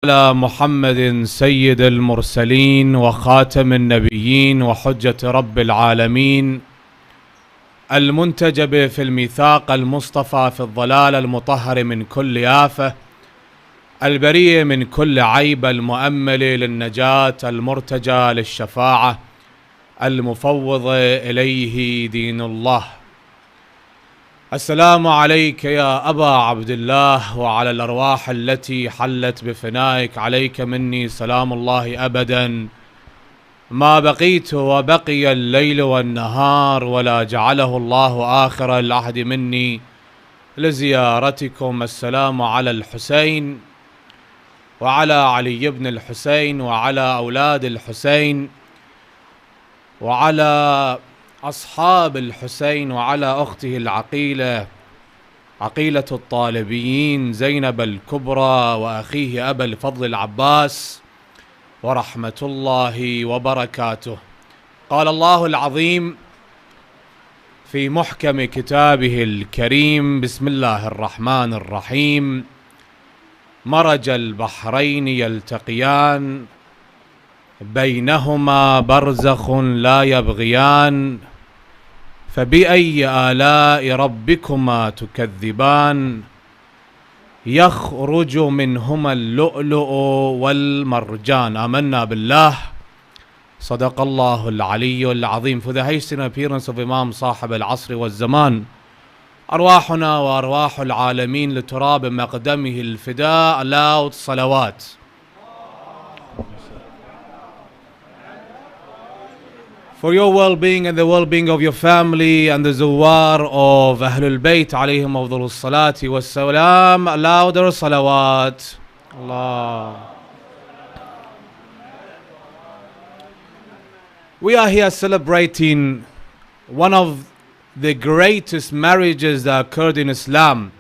على محمد سيد المرسلين وخاتم النبيين وحجة رب العالمين المنتجب في الميثاق المصطفى في الضلال المطهر من كل آفة البريء من كل عيب المؤمل للنجاة المرتجى للشفاعة المفوض إليه دين الله. السلام عليك يا أبا عبد الله وعلى الأرواح التي حلت بفنائك، عليك مني سلام الله أبدا ما بقيت وبقي الليل والنهار، ولا جعله الله آخر العهد مني لزيارتكم. السلام على الحسين وعلى علي بن الحسين وعلى أولاد الحسين وعلى أصحاب الحسين وعلى أخته العقيلة عقيلة الطالبيين زينب الكبرى وأخيه أبا الفضل العباس ورحمة الله وبركاته. قال الله العظيم في محكم كتابه الكريم: بسم الله الرحمن الرحيم. مرج البحرين يلتقيان بينهما برزخ لا يبغيان، فبأي آلاء ربكما تكذبان، يخرج منهما اللؤلؤ والمرجان. آمنا بالله. صدق الله العلي العظيم. For the hastened appearance of Imam صاحب العصر والزمان، أرواحنا وأرواح العالمين لتراب مقدمه الفداء. loud صلوات. For your well-being and the well-being of your family and the Zawar of Ahlul Bayt alayhim afdalus salati was salam. Louder salawat. Allah. We are here celebrating one of the greatest marriages that occurred in Islam.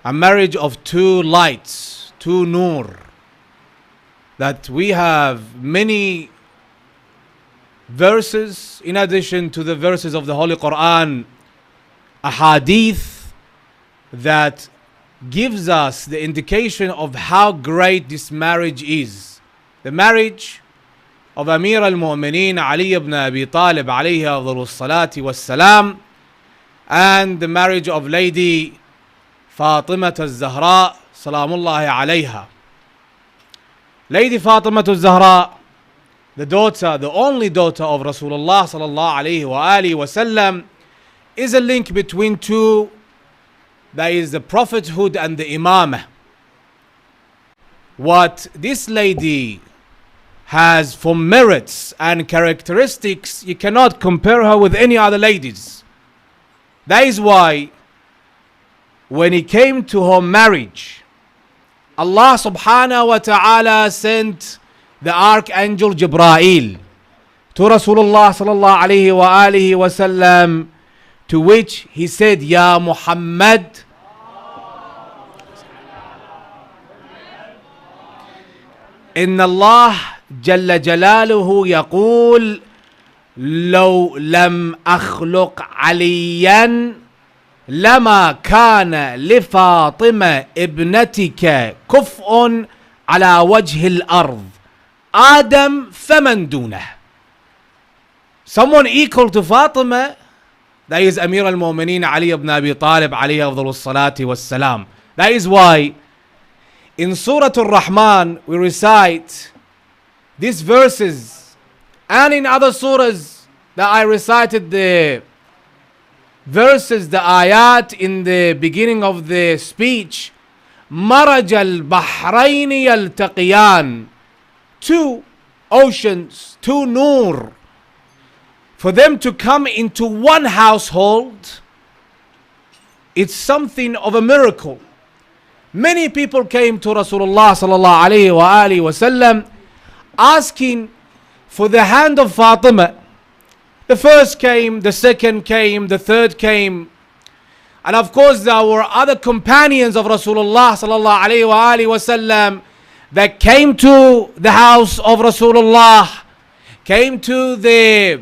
A marriage of two lights, two nur. That we have many verses, in addition to the verses of the Holy Quran, a hadith that gives us the indication of how great this marriage is. The marriage of Amir al-Mu'mineen Ali ibn Abi Talib alayhi afdalus salati was salam, and the marriage of Lady Fatima al-Zahra salamullahi alayha. Lady Fatima al-Zahra, the daughter, the only daughter of Rasulullah sallallahu alayhi wa alihi wasallam, is a link between two. That is the prophethood and the Imam. What this lady has for merits and characteristics, you cannot compare her with any other ladies. That is why when it came to her marriage, Allah subhanahu wa ta'ala sent the Archangel Jibreel to Rasulullah sallallahu alayhi wa alihi wa sallam, to which he said, Ya Muhammad, Inna Allah Jalla Jalaluhu yaqul, لو لم أخلق عليا لما كان لفاطمة ابنتك كفء على وجه الأرض Adam faman dunah. Someone equal to Fatima, that is Amir al-Mu'mineen Ali ibn Abi Talib alayhi afdalus salati was salam. That is why in Surah Al-Rahman we recite these verses, and in other surahs that I recited the verses, the ayat in the beginning of the speech. Maraj al-Bahrayn yaltaqiyan. Two oceans, two nur, for them to come into one household, it's something of a miracle. Many people came to Rasulullah sallallahu alayhi wa alihi wa sallam asking for the hand of Fatima. The first came, the second came, the third came, and of course there were other companions of Rasulullah sallallahu alayhi wa alihi wa sallam that came to the house of Rasulullah, came to the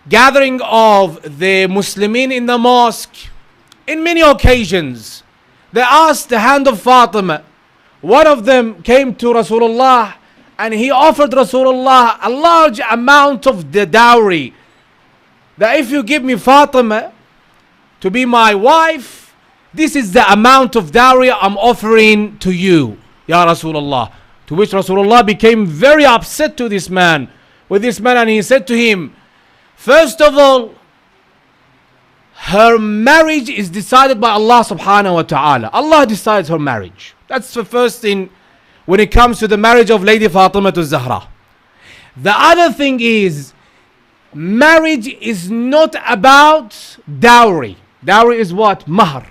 gathering of the Muslimin in the mosque. In many occasions, they asked the hand of Fatima, One of them came to Rasulullah and he offered Rasulullah a large amount of the dowry. That if you give me Fatima to be my wife, this is the amount of dowry I'm offering to you, Ya Rasulullah. To which Rasulullah became very upset to this man, and he said to him, first of all, her marriage is decided by Allah subhanahu wa ta'ala. Allah decides her marriage. That's the first thing when it comes to the marriage of Lady Fatima to Zahra. The other thing is, marriage is not about dowry. Dowry is what? Mahr.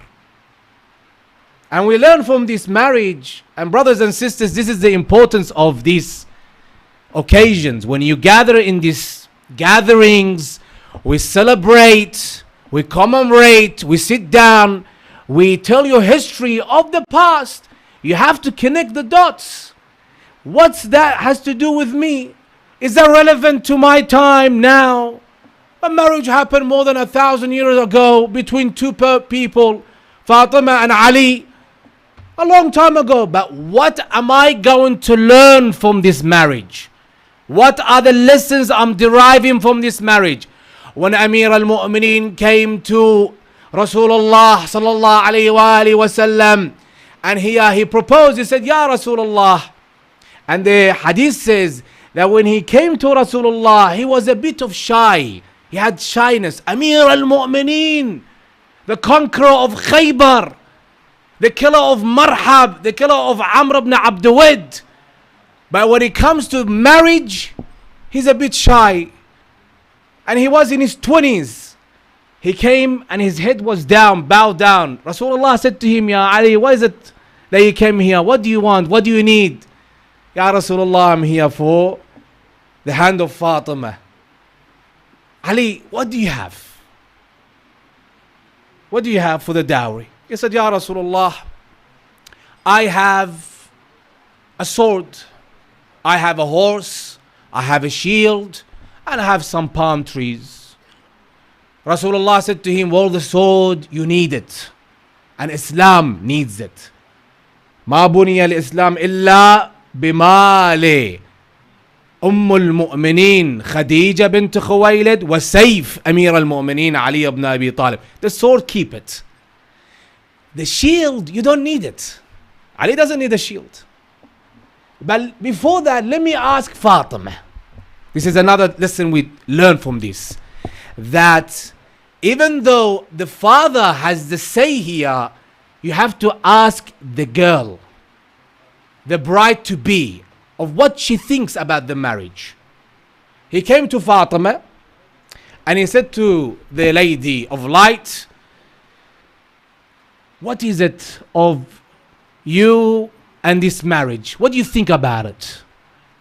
And we learn from this marriage, and brothers and sisters, this is the importance of these occasions. When you gather in these gatherings, we celebrate, we commemorate, we sit down, we tell you history of the past. You have to connect the dots. What's that has to do with me? Is that relevant to my time now? A marriage happened more than 1,000 years ago between two people, Fatima and Ali, a long time ago. But what am I going to learn from this marriage? What are the lessons I'm deriving from this marriage? When Amir al-Mu'mineen came to Rasulullah sallallahu alayhi wa sallam, and he proposed, he said, Ya Rasulullah. And the hadith says that when he came to Rasulullah, he was a bit of shy. He had shyness. Amir al-Mu'mineen, the conqueror of Khaybar, the killer of Marhab, the killer of Amr ibn Abdawid. But when it comes to marriage, he's a bit shy. And he was in his 20s. He came and his head was down, bowed down. Rasulullah said to him, Ya Ali, why is it that you came here? What do you want? What do you need? Ya Rasulullah, I'm here for the hand of Fatima. Ali, what do you have? What do you have for the dowry? He said, Ya Rasulullah, I have a sword, I have a horse, I have a shield, and I have some palm trees. Rasulullah said to him, well, the sword, you need it. And Islam needs it. ما بني الإسلام إلا بمال أم المؤمنين خديجة بنت خويلد وسيف أمير المؤمنين علي بن أبي طالب. The sword, keep it. The shield, you don't need it. Ali doesn't need a shield. But before that, let me ask Fatima. This is another lesson we learn from this. That even though the father has the say here, you have to ask the girl, the bride to be, of what she thinks about the marriage. He came to Fatima and he said to the lady of light, what is it of you and this marriage? What do you think about it?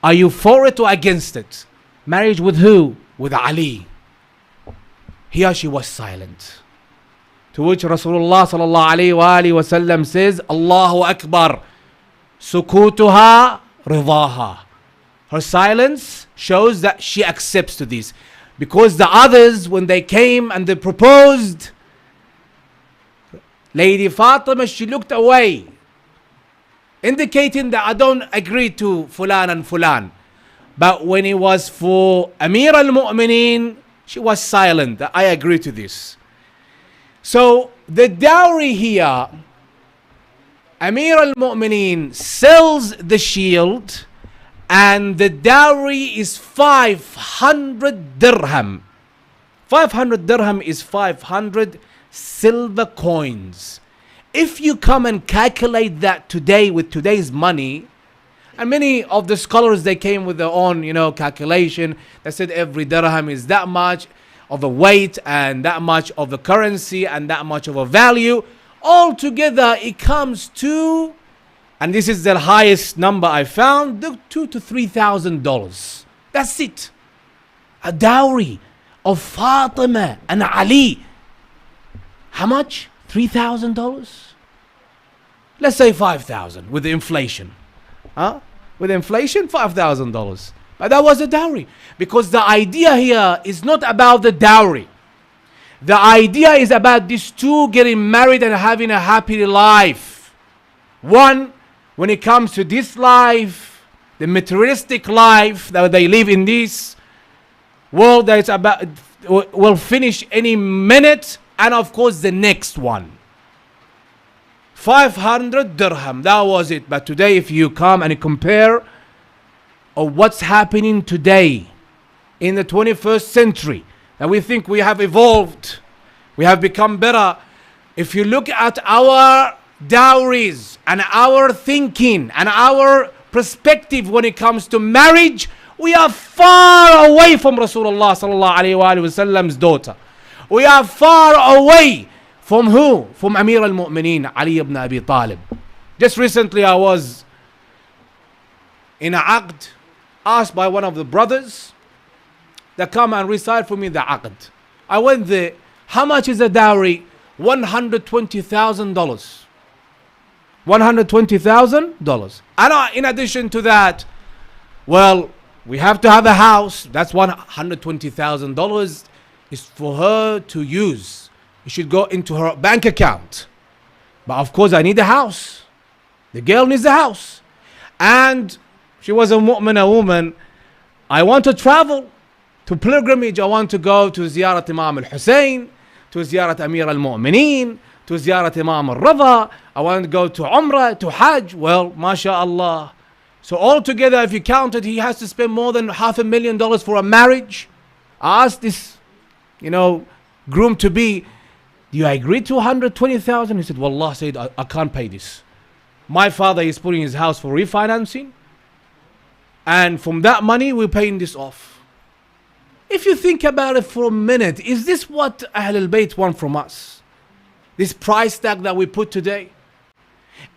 Are you for it or against it? Marriage with who? With Ali. Here she was silent. To which Rasulullah sallallahu alayhi wa sallam says, Allahu Akbar, sukutuha ridaha. Her silence shows that she accepts to this. Because the others, when they came and they proposed, Lady Fatima, she looked away, indicating that I don't agree to Fulan and Fulan. But when it was for Amir al-Mu'mineen, she was silent. I agree to this. So the dowry here, Amir al-Mu'mineen sells the shield, and the dowry is 500 dirham. 500 dirham is 500 silver coins. If you come and calculate that today with today's money, and many of the scholars, they came with their own, calculation. They said every dirham is that much of a weight and that much of a currency and that much of a value. Altogether, it comes to, and this is the highest number I found, $2,000 to $3,000. That's it. A dowry of Fatima and Ali. How much? $3,000? Let's say $5,000 with the inflation. With inflation, $5,000. But that was a dowry. Because the idea here is not about the dowry. The idea is about these two getting married and having a happy life. One when it comes to this life, the materialistic life that they live in this world that is about will finish any minute, and of course the next one. 500 dirham, that was it. But today, if you come and compare of what's happening today in the 21st century, and we think we have evolved, we have become better. If you look at our dowries and our thinking and our perspective when it comes to marriage, we are far away from Rasulullah sallallahu alaihi wasallam's daughter. We are far away from who? From Amir al-Mu'mineen, Ali ibn Abi Talib. Just recently I was in a aqd, asked by one of the brothers that come and recite for me the aqd. I went there. How much is the dowry? $120,000. $120,000. And in addition to that, well, we have to have a house. That's $120,000 is for her to use. It should go into her bank account. But of course, I need a house. The girl needs a house. And she was a woman. I want to travel to pilgrimage. I want to go to Ziyarat Imam al-Hussein, to Ziyarat Amir al-Mu'mineen, to Ziyarat Imam al-Rada. I want to go to Umrah, to Hajj. Well, mashallah. So altogether, if you counted, he has to spend more than $500,000 for a marriage. I asked this, groom to be, do you agree to 120,000? He said, Wallah, Sayyid, I can't pay this. My father is putting his house for refinancing. And from that money, we're paying this off. If you think about it for a minute, is this what Ahlul Bayt want from us? This price tag that we put today?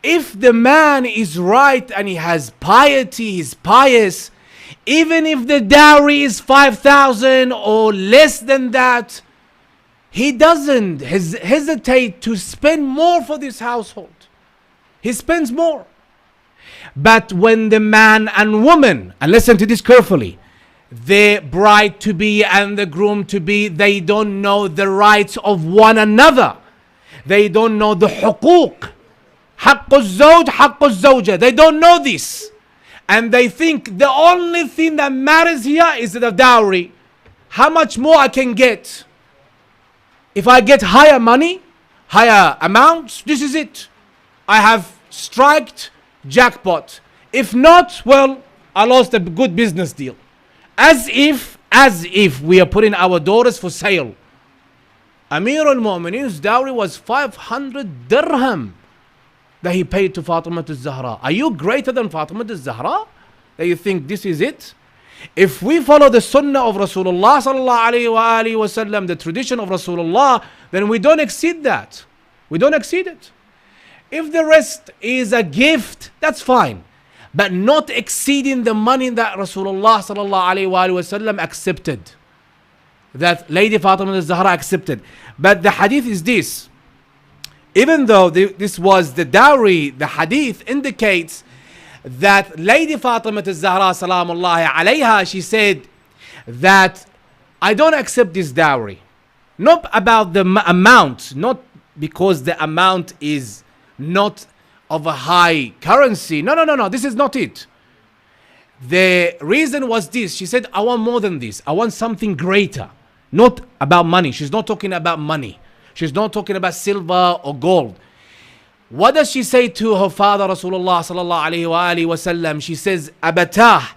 If the man is right and he has piety, he's pious, even if the dowry is 5,000 or less than that, he doesn't hesitate to spend more for this household. He spends more. But when the man and woman, and listen to this carefully, the bride to be and the groom to be, they don't know the rights of one another. They don't know the huquq. حق الزوج حق الزوجة. They don't know this. And they think the only thing that matters here is the dowry. How much more I can get? If I get higher money, higher amounts, this is it. I have striked jackpot. If not, well, I lost a good business deal. As if we are putting our daughters for sale. Amir al-Mu'mineen's dowry was 500 dirham that he paid to Fatima al-Zahra. Are you greater than Fatima al-Zahra? That you think this is it? If we follow the sunnah of Rasulullah sallallahu alayhi wa sallam, the tradition of Rasulullah, then we don't exceed that. We don't exceed it. If the rest is a gift, that's fine. But not exceeding the money that Rasulullah sallallahu alayhi wa sallam accepted. That Lady Fatima al-Zahra accepted. But the hadith is this. Even though this was the dowry, the hadith indicates that Lady Fatima al-Zahra salamullahi alayha, she said that I don't accept this dowry. Not about the amount, not because the amount is not of a high currency. No, this is not it. The reason was this. She said, I want more than this. I want something greater. Not about money. She's not talking about money. She's not talking about silver or gold. What does she say to her father Rasulullah sallallahu alayhi wa sallam? She says, Abatah,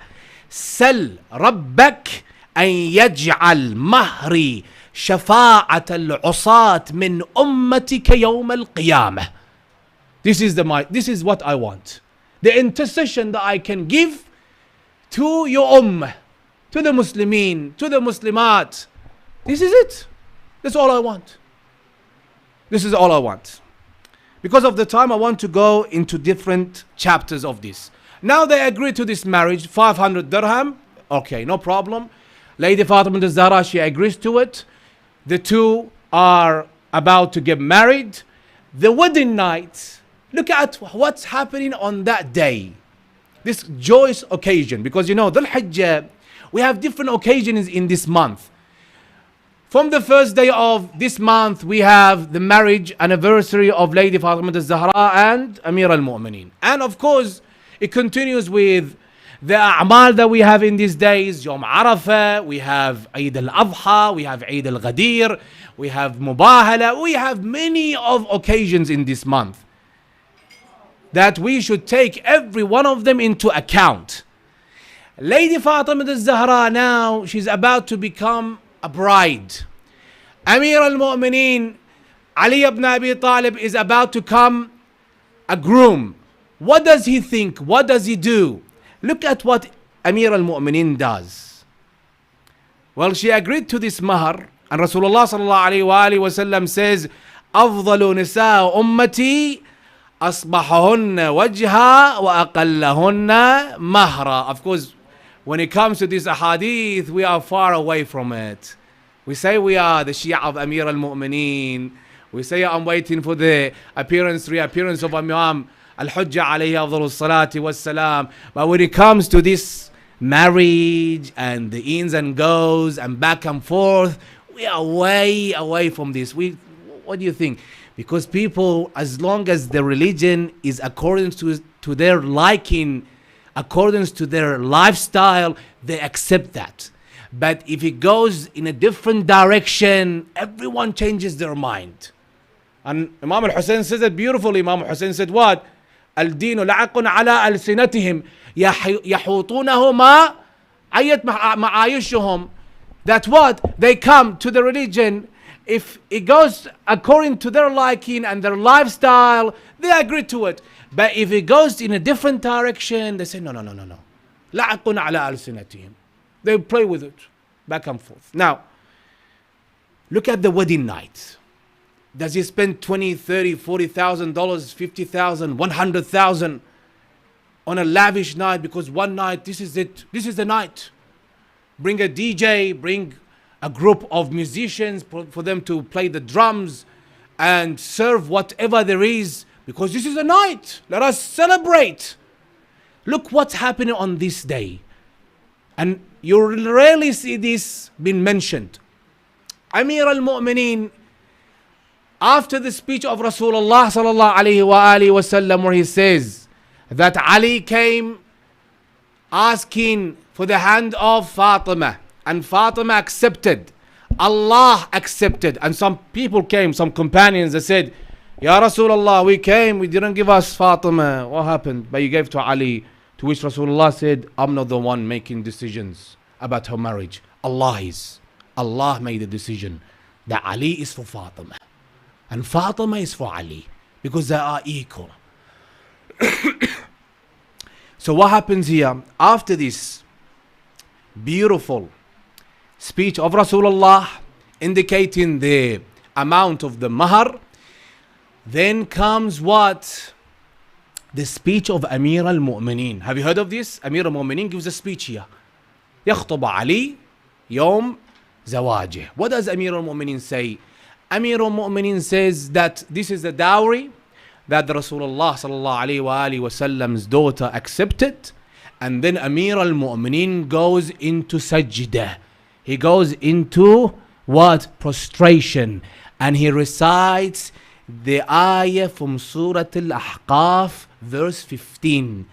sal rabbak an yaj'al mahri shafa'at al-usat min ummatika yawm al-qiyamah. This is what I want. The intercession that I can give to your ummah, to the Muslimin, to the Muslimat. This is it. That's all I want. This is all I want. Because of the time, I want to go into different chapters of this. Now they agree to this marriage, 500 dirham. Okay, no problem. Lady Fatima al-Zahra, she agrees to it. The two are about to get married. The wedding night, look at what's happening on that day. This joyous occasion. Because Dhul Hijjah, we have different occasions in this month. From the first day of this month, we have the marriage anniversary of Lady Fatima al-Zahra and Amir al-Mu'mineen. And of course, it continues with the a'mal that we have in these days. Yom Arafah, we have Eid al-Adha, we have Eid al-Ghadir, we have Mubahala, we have many of occasions in this month that we should take every one of them into account. Lady Fatima al-Zahra now, she's about to become a bride. Amir al-Mu'mineen, Ali ibn Abi Talib, is about to come a groom. What does he think? What does he do? Look at what Amir al-Mu'mineen does. Well, she agreed to this mahar, and Rasulullah sallallahu alayhi wa sallam says, أفضل نساء أمتي أصبحهن وجها وأقلهن مهرا. Of course, when it comes to this ahadith, we are far away from it. We say we are the Shia of Amir al-Mu'mineen. We say I'm waiting for the reappearance of Imam Al-Hujjah alayhi afdalu salati wassalam. But when it comes to this marriage and the ins and goes and back and forth, we are way away from this. What do you think? Because people, as long as the religion is according to their liking, according to their lifestyle, they accept that. But if it goes in a different direction, everyone changes their mind. And Imam al-Hussein says it beautifully. Imam al-Hussein said what? الدين لعق على ألسنتهم يحوطونهما عيت معايشهم. That what? They come to the religion. If it goes according to their liking and their lifestyle, they agree to it. But if it goes in a different direction, they say no. لعق على ألسنتهم. They play with it back and forth. Now, look at the wedding night. Does he spend $20,000, $30,000, $40,000, $50,000, $100,000 on a lavish night? Because one night, this is it. This is the night. Bring a DJ, bring a group of musicians for them to play the drums and serve whatever there is. Because this is a night. Let us celebrate. Look what's happening on this day. And you rarely see this being mentioned. Amir al-Mu'mineen, after the speech of Rasulullah sallallahu alayhi wa sallam, where he says that Ali came asking for the hand of Fatima, and Fatima accepted, Allah accepted, and some people came, some companions, they said, Ya Rasulullah, we came, we didn't give us Fatima, what happened? But you gave to Ali. To which Rasulullah said, I'm not the one making decisions about her marriage. Allah is. Allah made the decision that Ali is for Fatima and Fatima is for Ali, because they are equal. So what happens here? After this beautiful speech of Rasulullah indicating the amount of the mahar, then comes what? The speech of Amir al-Mu'mineen. Have you heard of this? Amir al-Mu'mineen gives a speech here. يخطب علي يوم زواجه. What does Amir al-Mu'mineen say? Amir al-Mu'mineen says that this is the dowry that the Rasulullah sallallahu alayhi wa sallam's daughter accepted. And then Amir al-Mu'mineen goes into sajdah. He goes into what? Prostration. And he recites the ayah from Surah Al-Ahqaf, verse 15.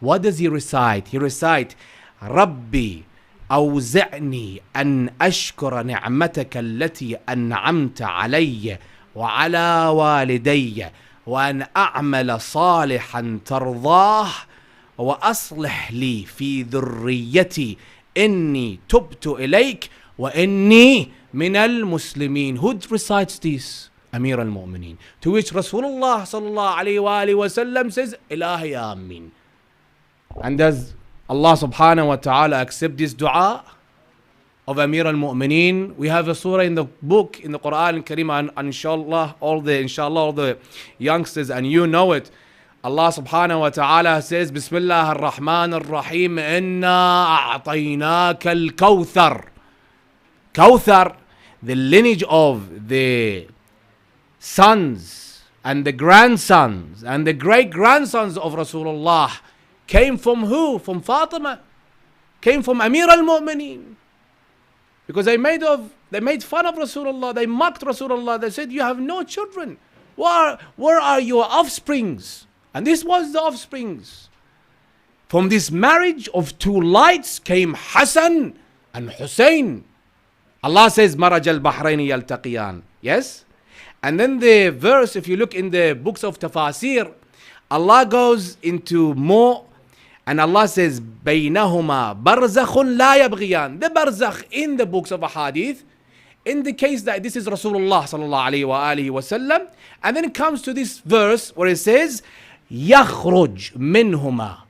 What does he recite? He recites, ربي أوزعني أن أشكر نعمتك التي أنعمت علي وعلى والدي وأن أعمل صالحا ترضاه وأصلح لي في ذريتي إني تبت إليك وإني من المسلمين. Who recites this? Amir al-Mu'mineen. To which Rasulullah sallallahu alayhi wa sallam says, Ilahi Amin. And does Allah subhanahu wa ta'ala accept this dua of Amir al-Mu'mineen? We have a surah in the book, in the Quran al-Kareem, and inshallah, all the youngsters, and you know it. Allah subhanahu wa ta'ala says, Bismillah ar-Rahman ar-Rahim, Inna a'tainaka al-Kawthar. Kawthar, the lineage of the sons and the grandsons and the great-grandsons of Rasulullah came from who? From Fatima. Came from Amir al-Mu'mineen. Because they made of They made fun of Rasulullah. They mocked Rasulullah. They said, you have no children. Where are your offsprings? And this was the offsprings. From this marriage of two lights came Hassan and Hussein. Allah says, Maraj al-Bahrayni yaltaqiyan. Yes? And then the verse, if you look in the books of tafasir, Allah goes into more, and Allah says, Baynahuma barzakhun la yabghiyan. The barzakh in the books of ahadith indicates that this is Rasulullah sallallahu alayhi wa alihi wa sallam. And then it comes to this verse where it says, Yakhruj minhuma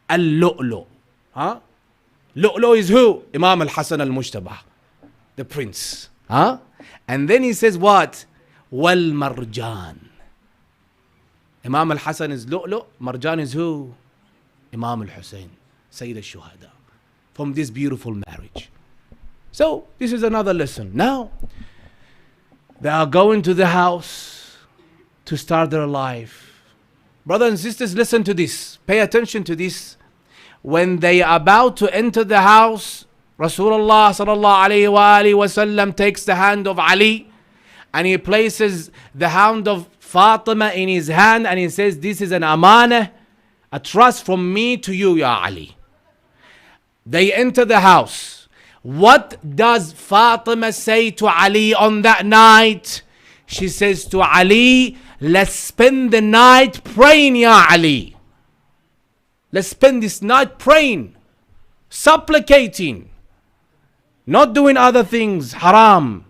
al-lu'lu. Huh? Lu'lu is who? Imam al-Hassan al-Mujtabah, the prince. Huh? And then he says what? Wal marjan. Imam al-Hassan is lu'lu. Marjan is who? Imam al-Hussein, Sayyid al-Shuhada. From this beautiful marriage. So, this is another lesson. Now, they are going to the house to start their life. Brothers and sisters, listen to this. Pay attention to this. When they are about to enter the house, Rasulullah sallallahu alayhi wa alihi wa sallam takes the hand of Ali and he places the hand of Fatima in his hand and he says, this is an amanah, a trust from me to you, Ya Ali. They enter the house. What does Fatima say to Ali on that night? She says to Ali, let's spend the night praying, Ya Ali. Let's spend this night praying, supplicating, not doing other things, haram.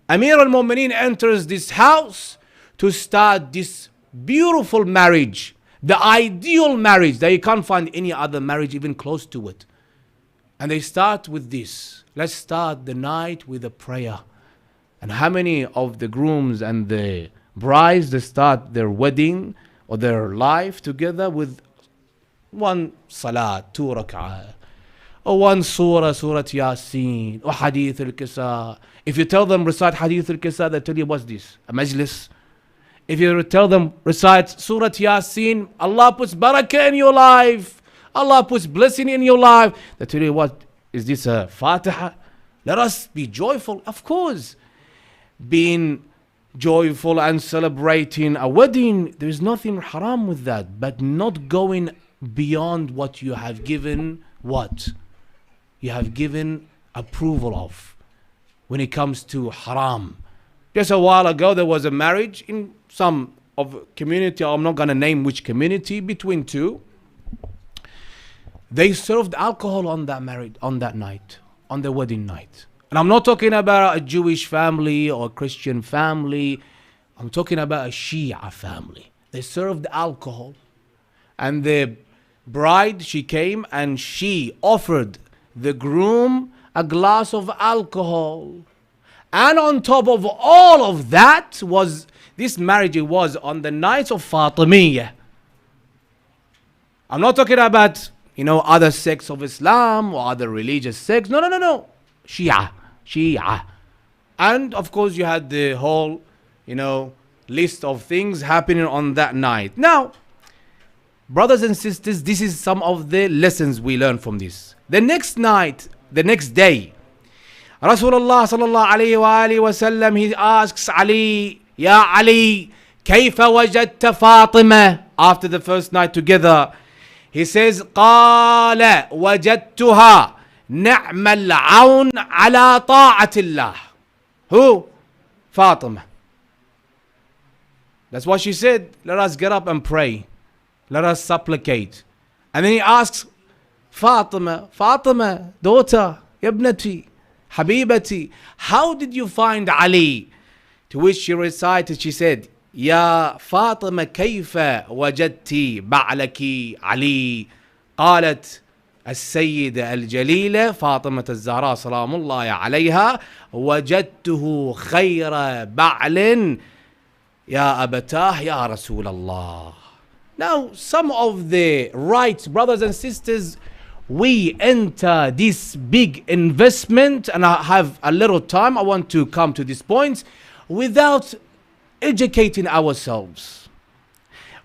Amir al-Mu'mineen enters this house to start this beautiful marriage, the ideal marriage that you can't find any other marriage even close to it. And they start with this. Let's start the night with a prayer. And how many of the grooms and the brides, they start their wedding or their life together with one salat, 2 rak'ah, or one surah, Surah Yasin, or Hadith al-Kisa. If you tell them recite Hadith al-Kisa, they tell you, what's this? A majlis? If you tell them recite Surah Yasin, Allah puts barakah in your life. Allah puts blessing in your life. They tell you, what is this, a Fatiha? Let us be joyful. Of course, being joyful and celebrating a wedding, there is nothing haram with that. But not going beyond what you have given, what? You have given approval of. When it comes to haram. Just a while ago, there was a marriage in some of community, I'm not going to name which community, between two. They served alcohol on that night, on the wedding night. And I'm not talking about a Jewish family or a Christian family. I'm talking about a Shia family. They served alcohol. And the bride, she came and she offered the groom a glass of alcohol. And on top of all of that was, this marriage was on the night of Fatimiyya. I'm not talking about, other sects of Islam or other religious sects. No. Shia. And of course you had the whole, list of things happening on that night. Now, brothers and sisters, this is some of the lessons we learn from this. The next day, Rasulullah sallallahu alayhi wa alihi wa sallam, he asks Ali, Ya Ali, كيف وجدت فاطمة? After the first night together, he says, قال وجدتها نعم العون على طاعة الله. Who? Fatima. That's what she said. Let us get up and pray. Let us supplicate. And then he asks Fatima, daughter, ibnati, habibati, how did you find Ali? To which she recited, she said, Ya Fatima, كيف وجدتي بعلك علي? قالت السيدة الجليلة فاطمة الزهراء سلام الله عليها وجدته خير بعل يا أبتاه يا رسول الله. Now, some of the rights, brothers and sisters, we enter this big investment, and I have a little time, I want to come to this point, without educating ourselves,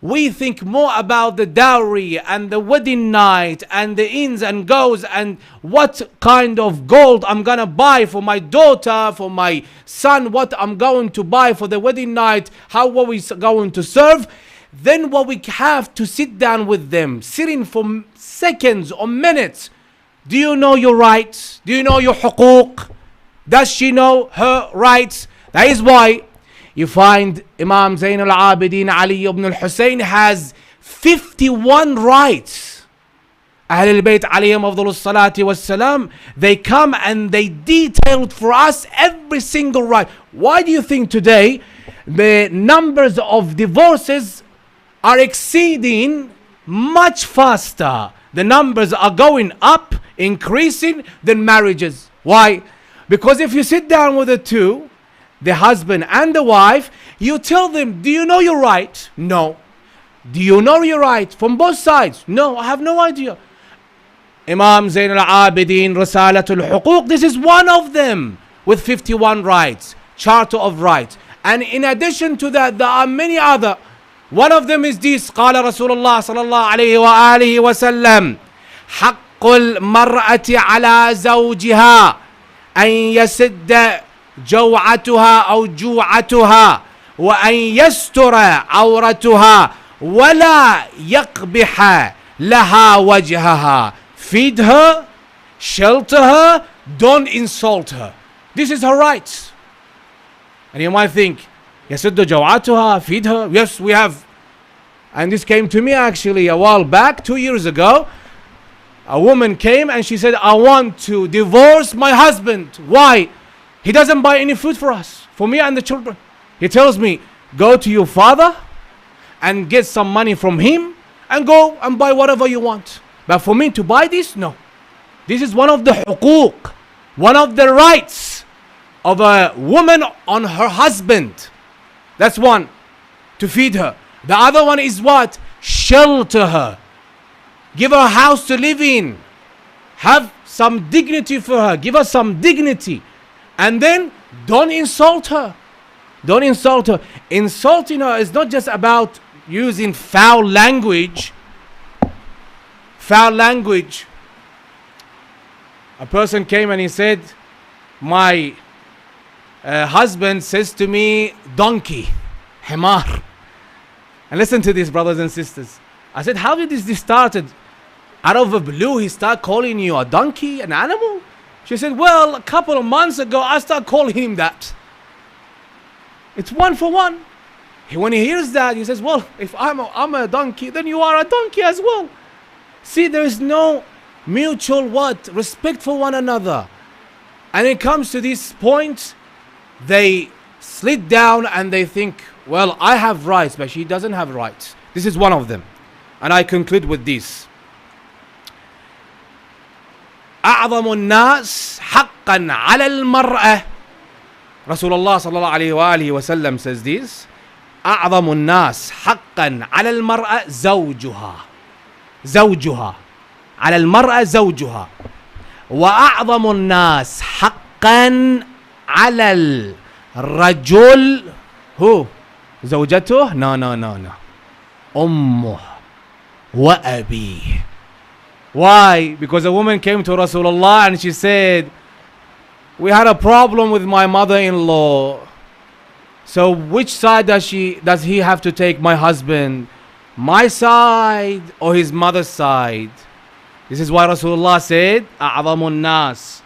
we think more about the dowry and the wedding night and the ins and goes and what kind of gold I'm gonna buy for my daughter, for my son, what I'm going to buy for the wedding night, how are we going to serve. Then what we have to sit down with them, sitting for seconds or minutes. Do you know your rights? Do you know your huquq? Does she know her rights? That is why you find Imam Zayn al-Abidin Ali ibn al-Hussein has 51 rights. Ahl al-Bayt alayhim afdalus salati was salam, they come and they detailed for us every single right. Why do you think today the numbers of divorces are exceeding much faster? The numbers are going up, increasing than marriages. Why? Because if you sit down with the two, the husband and the wife, you tell them, do you know your right? No. Do you know your right from both sides? No, I have no idea. Imam Zayn al-Abidin, Risalatul Huquq, this is one of them with 51 rights, Charter of Rights. And in addition to that, there are many other. One of them is this, قال رسول الله صلى الله عليه وآله وسلم حق المرأة على زوجها أن يسد جوعتها أو جوعتها وأن يستر عورتها ولا يقبح لها وجهها. Feed her, shelter her, don't insult her. This is her right. And you might think, يسد جوعتها, feed her. Yes, we have. And this came to me actually a while back, 2 years ago. A woman came and she said, I want to divorce my husband. Why? He doesn't buy any food for us, for me and the children. He tells me, go to your father and get some money from him and go and buy whatever you want. But for me to buy this, no. This is one of the huquq, one of the rights of a woman on her husband. That's one, to feed her. The other one is what? Shelter her. Give her a house to live in. Have some dignity for her. Give her some dignity. And then don't insult her. Don't insult her. Insulting her is not just about using foul language. Foul language. A person came and he said, my husband says to me, donkey, himar. And listen to this, brothers and sisters. I said, how did this started? Out of the blue, he started calling you a donkey, an animal? She said, well, a couple of months ago, I started calling him that. It's one for one. When he hears that, he says, well, if I'm a donkey, then you are a donkey as well. See, there is no mutual what? Respect for one another. And it comes to this point, they slid down and they think, well, I have rights, but she doesn't have rights. This is one of them. And I conclude with this. أعظم الناس حقا على المرأة. Rasulullah sallallahu alayhi wa alihi wasallam says this. أعظم الناس حقا على المرأة زوجها. زوجها. على المرأة زوجها. وأعظم الناس حقا على الرجل هو زوجته. No. أمه وأبيه. Why? Because a woman came to Rasulullah and she said, we had a problem with my mother-in-law. So which side does he have to take, my husband? My side or his mother's side? This is why Rasulullah said, أعظم الناس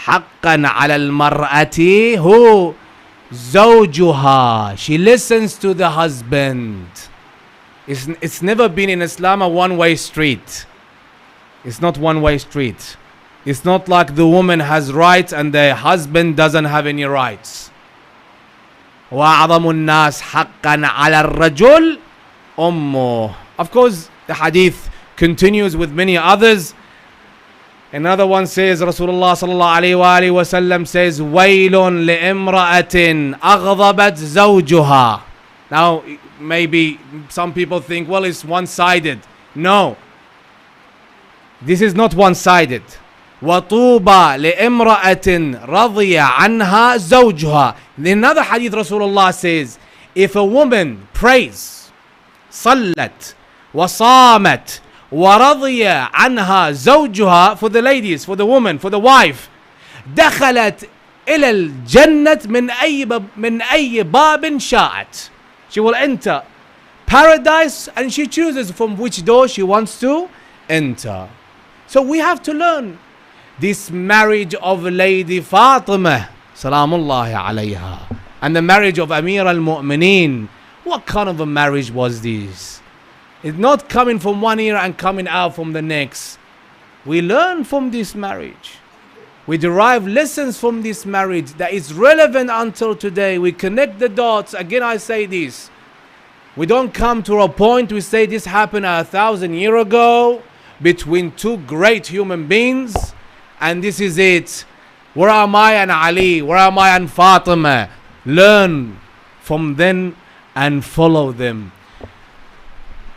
حقا على المرأة هو زوجها. She listens to the husband. It's never been in Islam a one-way street. It's not one-way street. It's not like the woman has rights and the husband doesn't have any rights. وَأَعْظَمُ النَّاسِ حَقًّا عَلَى الرَّجُلِ أُمُّهُ. Of course, the hadith continues with many others. Another one says, Rasulullah sallallahu alayhi wa alihi wa sallam says, وَيْلٌ لِإِمْرَأَةٍ أَغْضَبَتْ زَوْجُهَا. Now, maybe some people think, well, it's one-sided. No. This is not one-sided. وَطُوبَى لِإِمْرَأَةٍ رَضِيَ عَنْهَا زَوْجُهَا. In another hadith, Rasulullah says, if a woman prays, صلت وصامت ورضي عنها زوجها, for the ladies, for the woman, for the wife, دخلت إلى الجنة من أي باب شاءت. She will enter paradise and she chooses from which door she wants to enter. So we have to learn this marriage of Lady Fatima, Salamullahi alayha, and the marriage of Amir al-Mu'mineen. What kind of a marriage was this? It's not coming from one ear and coming out from the next. We learn from this marriage. We derive lessons from this marriage that is relevant until today. We connect the dots. Again, I say this. We don't come to a point we say this happened 1,000 years ago between two great human beings, and this is it. Where am I and Ali? Where am I and Fatima? Learn from them and follow them.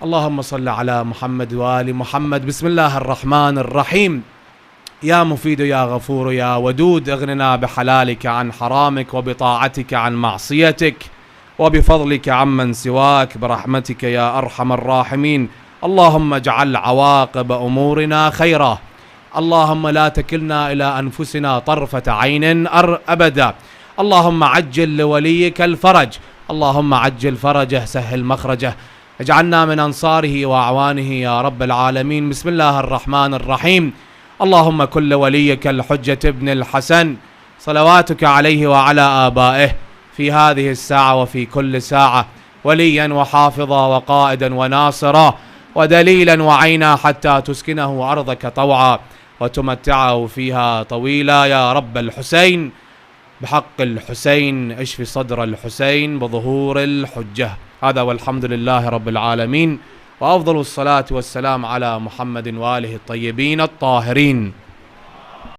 اللهم صل على محمد وآل محمد. بسم الله الرحمن الرحيم. يا مفيد يا غفور يا ودود، اغننا بحلالك عن حرامك وبطاعتك عن معصيتك وبفضلك عمن سواك برحمتك يا أرحم الراحمين. اللهم اجعل عواقب أمورنا خيرا. اللهم لا تكلنا إلى أنفسنا طرفة عين أبدا. اللهم عجل لوليك الفرج. اللهم عجل فرجه، سهل مخرجه، اجعلنا من أنصاره وأعوانه يا رب العالمين. بسم الله الرحمن الرحيم. اللهم كل وليك الحجة ابن الحسن صلواتك عليه وعلى آبائه في هذه الساعة وفي كل ساعة وليا وحافظا وقائدا وناصرا ودليلا وعينا حتى تسكنه أرضك طوعا وتمتعه فيها طويلا يا رب الحسين. بحق الحسين اشف صدر الحسين بظهور الحجة. هذا والحمد لله رب العالمين، وأفضل الصلاة والسلام على محمد وآله الطيبين الطاهرين.